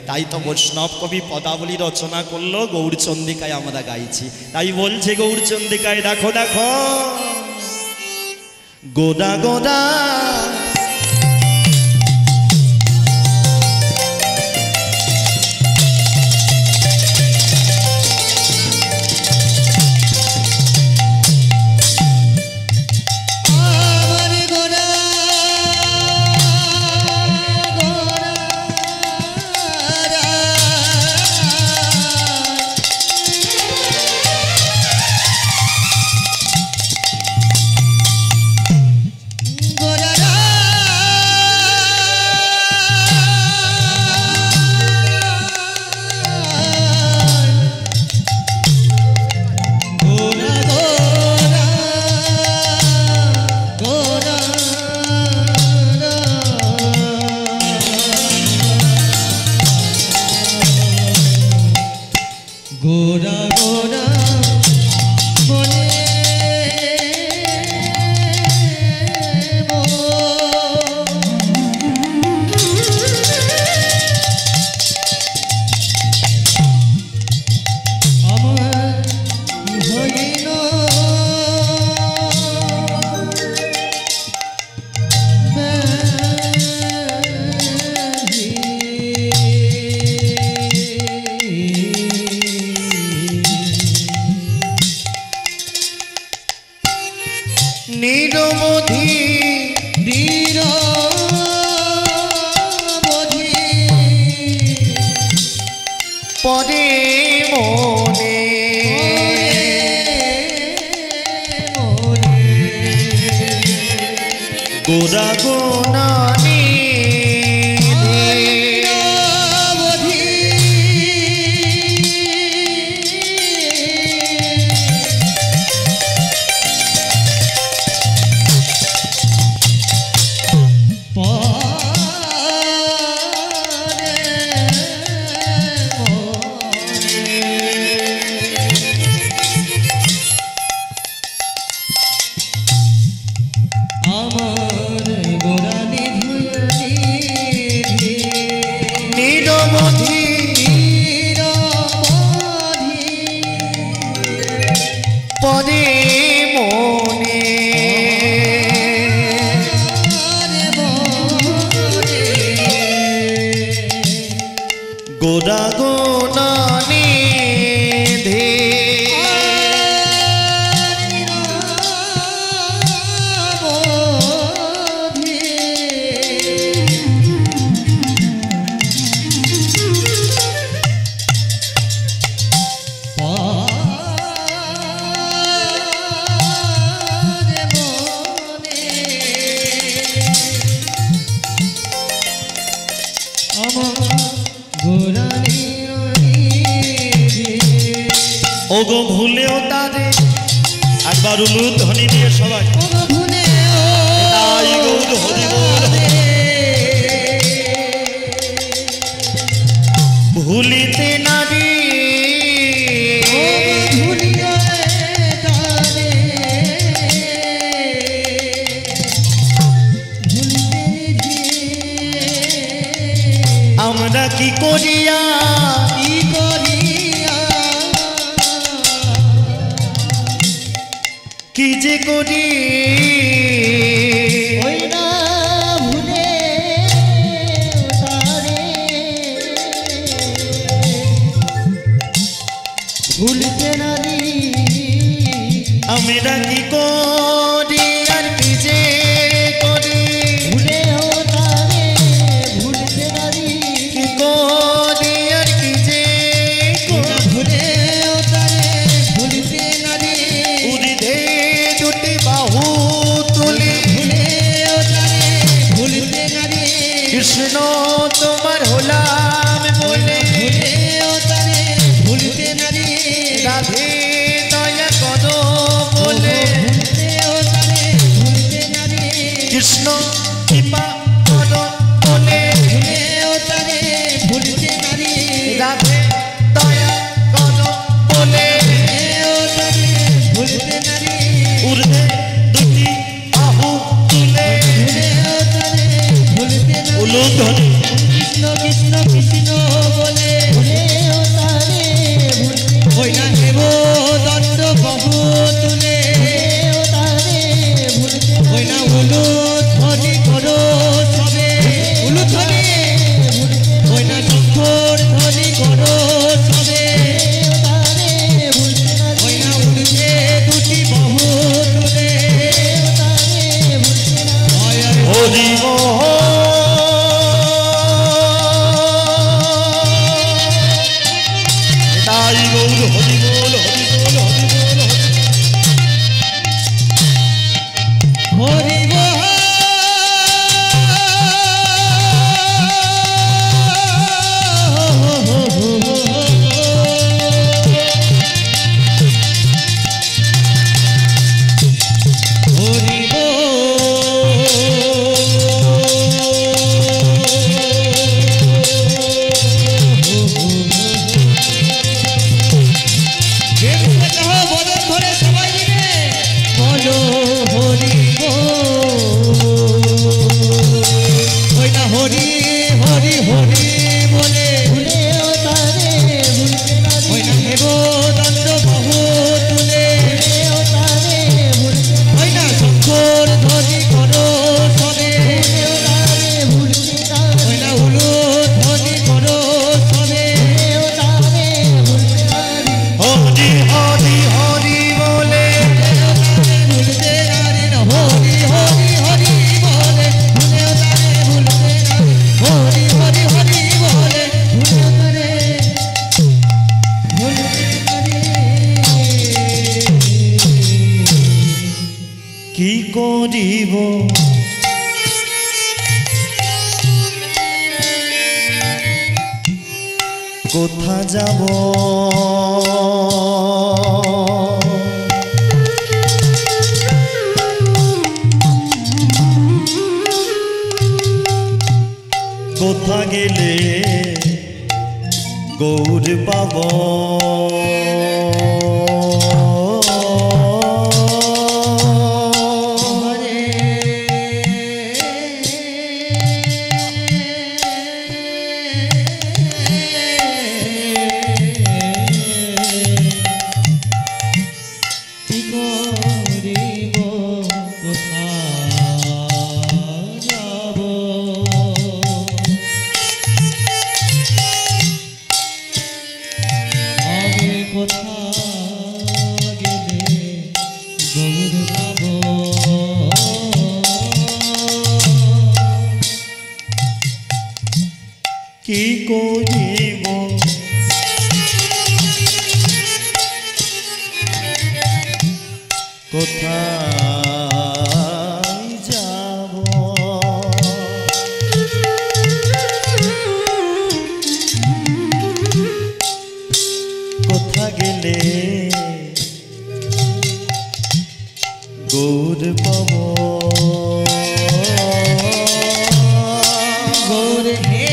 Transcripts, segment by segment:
তাই তো বৈষ্ণব কবি পদাবলী রচনা করলো, গৌরচন্দ্রিকায় আমরা গাইছি। তাই বলছে গৌরচন্দ্রিকায়, দেখো দেখো গোদা গোদা ওগো ভুলেও তারে একবার উলুধ্বনি দিয়ে সবাই তাই গৌর হরি বল ভুলিতে নারী আমরা কি করিয়া কি যে করি ওই না ভুলে তারে ভুলতে নারী আমরা কি করি আর কি যে করি ভুলে তারে ভুলতে নারী কি করি আর কি যে ভুলে তারে ভুলতে নারী উদিধে বাহু তুলি ভুলতে নারী কৃষ্ণ তোমার হলাম বলে ভুলতে নারী রাধে দয়া করো বলে ভুলতে নারী কৃষ্ণ কৃপা করো বলে ভুলতে নারী রাধে দয়া করো বলে ভুলতে নারী উর্ধে দুটি বাহু তুলে উলুধ্বনি কৃষ্ণ কৃষ্ণ কৃষ্ণ বলে ভুলেও তারে ভুলতে নারী ওই না হেব দণ্ড বহু তুলে ভুলেও তারে ভুলতে ওই না শঙ্কর ধ্বনি করো সবে ভুলেও তারে ভুলতে নারী ওই না উলু ধ্বনি করো সবে ভুলেও তারে ভুলতে নারী হরি হরি হরি বলে ভুলতে নারী না হরি হরি হরি বলে ভুলেও তারে ভুলতে নারী হরি হরি হরি বলে ভুলেও তারে ভুলতে নারী কি করিব কোথা যাব কোথা গেলে গৌর পাব কি করিব কোথা যাব আমি কোথা গেলে গৌর পাব কি করিব কোথায় যাব কোথা গেলে গৌর পাব গৌর হে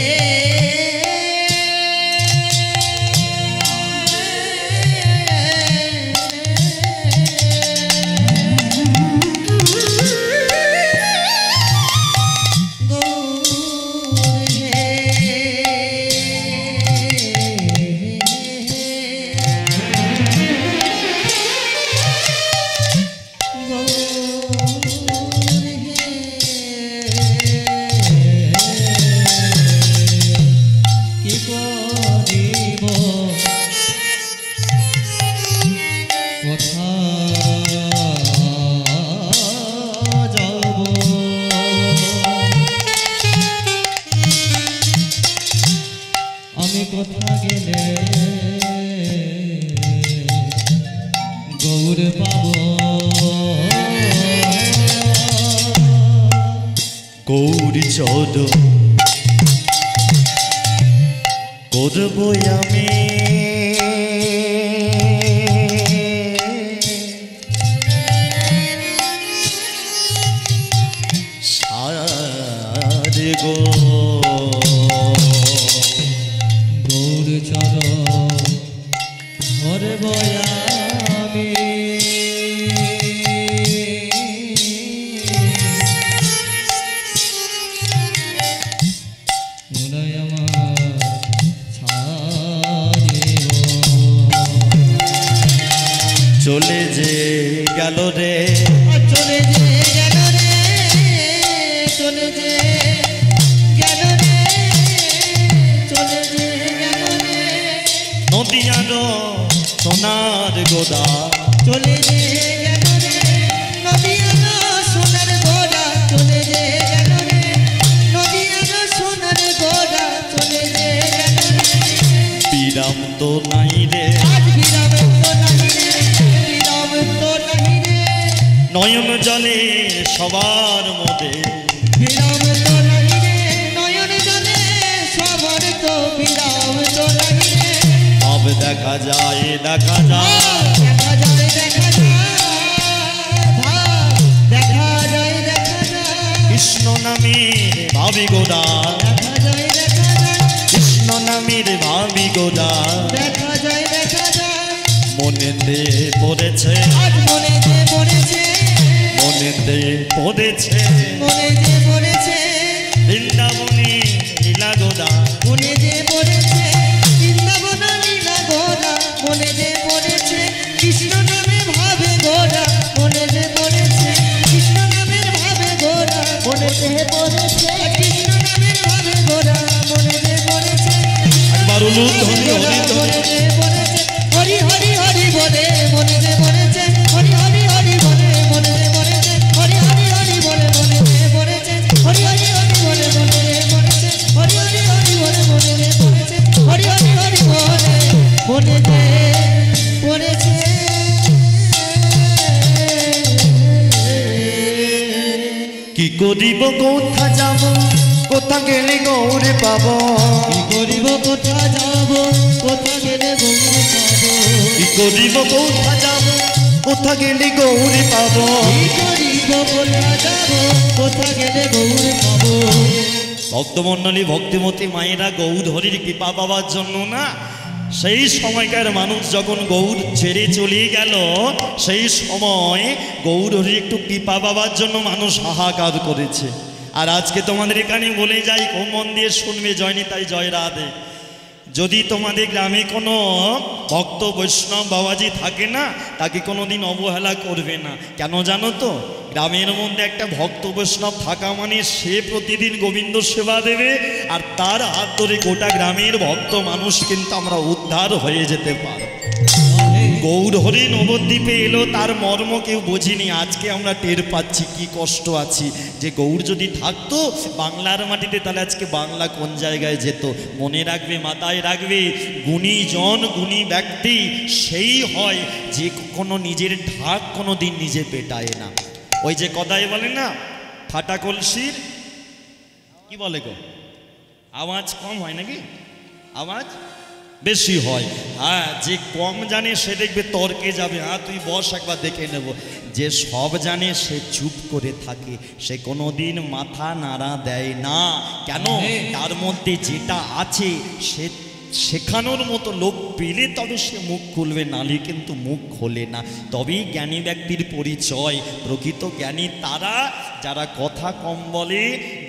গৌর হে গৌর কি করিব কোথা যাব আমি কোথা গেলে গৌর পাব গৌরী চদ করব আমি সারে গো গৌর চর হরে বয়ামি উদয় আমার ছাড়িব চলে যে গেল রে চলে যে গেল রে চলে যে গেল রে চলে যে গেল রে নদিয়ার সোনার গোদা চলে যে গেল রে নদিয়ার সোনার গোড়া চলে যে গেল রে নদিয়ার সোনার গোড়া চলে যে গেল রে বিরাম তো নাই রে আজ বিরাম তো নাহি রে বিরাম তো নাহি রে নয়ন জলে সবার মধ্যে বিরাম তো নাহি রে নয়ন জলে সবার তো বিরাম তো নাহি রে সব দেখা যায় দেখা যায় দেখা যায় দেখা যায় দেখা যায় দেখা যায় কৃষ্ণ নামের ভাবি গোদা দেখা যায় দেখা যায় কৃষ্ণ নামের ভাবি গোদা দেখা যায় দেখা যায় মনেতে পড়েছে আজ মনে যে পড়েছে মনেতে পড়েছে মনে যে পড়েছে বৃন্দাবনী লীলা গোদা মনে যে উলুধ্বনি হরি ধ্বনি। হরি হরি হরি বলে মনে যে মনেছে, হরি হরি হরি বলে মনে যে মনেছে, হরি হরি হরি বলে মনে যে মনেছে, হরি হরি হরি বলে মনে যে মনেছে, হরি হরি হরি বলে মনে যে মনেছে, হরি হরি হরি বলে মনে যে মনেছে। কি করিব কোথা যাব, কোথা গেলে গৌর পাব, কি করিব কোথা যাব, কোথা গেলে গৌর পাব, কি করিব কোথা যাব, কোথা গেলে গৌর পাব। কি করিব কোথা যাব, কোথা গেলে গৌর পাব। ভক্তমণ্ডলী ভক্তিমতী মায়েরা গৌর হরির কৃপা পাওয়ার জন্য না, সেই সময়কার মানুষ যখন গৌর ছেড়ে চলে গেল, সেই সময় গৌর হরির একটু কৃপা পাওয়ার জন্য মানুষ হাহাকার করেছে। আর আজকে তোমাদের এখানে বলে যাই, খুব মন দিয়ে শুনবে, জয়নিতাই জয় রাধে। যদি তোমাদের গ্রামে কোনো ভক্ত বৈষ্ণব বাবাজি থাকে না, তাকে কোনোদিন অবহেলা করবে না। কেন জানো তো? গ্রামের মধ্যে একটা ভক্ত বৈষ্ণব থাকা মানে সে প্রতিদিন গোবিন্দ সেবা দেবে, আর তার হাত ধরে গোটা গ্রামের ভক্ত মানুষ কিন্তু আমরা উদ্ধার হয়ে যেতে পারব। গৌর হরি নবদ্বীপে এলো, তার মর্ম কেউ বোঝেনি। আজকে আমরা টের পাচ্ছি কি কষ্ট আছি, যে গৌর যদি থাকতো বাংলার মাটিতে, তাহলে আজকে বাংলা কোন জায়গায় যেত। মনে রাখবে, মাথায় রাখবে, গুণী জন গুণী ব্যক্তি সেই হয় যে কোনো নিজের ঢাক কোনো দিন নিজে পেটায় না। ওই যে কথায় বলে না, ফাটা কলসির কি বলে গো, আওয়াজ কম হয় নাকি আওয়াজ বেশি হয়। হ্যাঁ, যে কম জানে সে দেখবে তর্কে যাবে, হ্যাঁ তুই বস একবার দেখে নেব। যে সব জানে সে চুপ করে থাকে, সে কোনোদিন মাথা নাড়া দেয় না। কেন? তার মধ্যে যেটা আছে সে শেখানোর মতো লোক পেলে তবে সে মুখ খুলবে, নালে কিন্তু মুখ খোলে না। তবেই জ্ঞানী ব্যক্তির পরিচয়। প্রকৃত জ্ঞানী তারা যারা কথা কম বলে,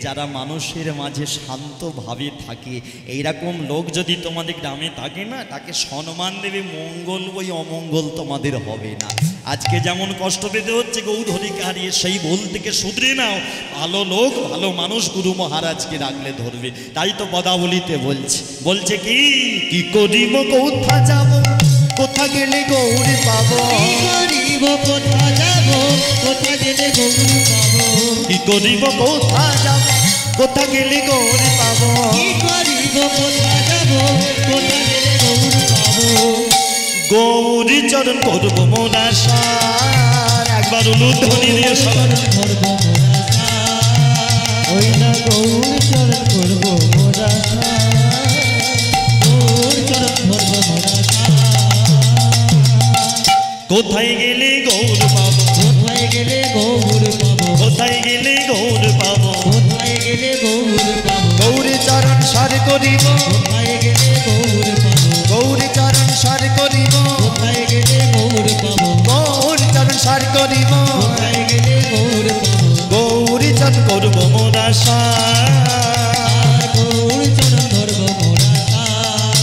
যারা মানুষের মাঝে শান্তভাবে থাকে। এইরকম লোক যদি তোমাদের গ্রামে থাকে না, তাকে সম্মান দেবে, মঙ্গল বই অমঙ্গল তোমাদের হবে না। আজকে যেমন কষ্ট পেতে হচ্ছে গৌর হরিকে হারিয়ে, সেই ভুল থেকে শুধরে নাও। ভালো লোক ভালো মানুষ গুরু মহারাজকে রাখলে ধরবে। তাই তো পদাবলিতে বলছে কি, কি করিব কোথা যাব, কোথা গেলে গৌর পাব, কি করিব কোথা যাব, কোথা গেলে গৌর পাব, কি করিব কোথা যাব, কোথা গেলে গৌর পাব, কি করিব কোথা যাব, কোথা গেলে গৌর পাব। গৌর চরণ করব মোরা সার। একবার উলুধ্বনি দিয়ে সবার ধরব মোরা সার, ওই না গৌর চরণ করবো মোরা গৌর চরণ ধরব মোরা সার। কোথায় গেলে গৌর পাব, কোথায় গেলে গৌর পাব, কোথায় গেলে গৌর পাব, কোথায় গেলে গৌর পাব, গৌর চরণ সার করিব, কোথায় গেলে গৌর পাব, গৌর চরণ সার করিব, কোথায় গেলে গৌর পাব, গৌর চরণ সার করিব, কোথায় গেলে গৌর পাব। গৌর চরণ করব মোরা সার। গৌর চরণ ধরব মোরা সার,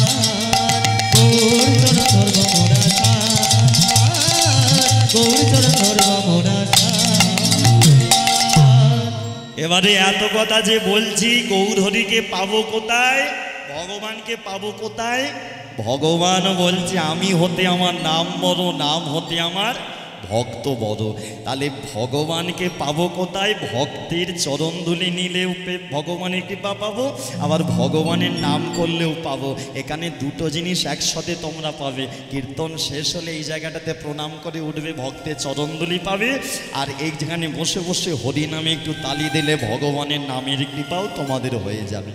গৌর চরণ ধরব মোরা সার, গৌর চরণ ধরব মোরা সার। এবারে এত কথা যে বলছি, গৌর হরিকে পাবো কোথায়, ভগবানকে পাবো কোথায়? ভগবান বলছে, আমি হতে আমার নাম বড়, নাম হতে আমার ভক্ত বড়। তাহলে ভগবানকে পাবো কোথায়? ভক্তের চরণধুলি নিলেও ভগবানের কৃপা পাবো, আবার ভগবানের নাম করলেও পাবো। এখানে দুটো জিনিস একসাথে তোমরা পাবে। কীর্তন শেষ হলে এই জায়গাটাতে প্রণাম করে উঠবে, ভক্তের চরণধুলি পাবে, আর এই যেখানে বসে বসে হরি নামে একটু তালি দিলে ভগবানের নামের কৃপাও তোমাদের হয়ে যাবে।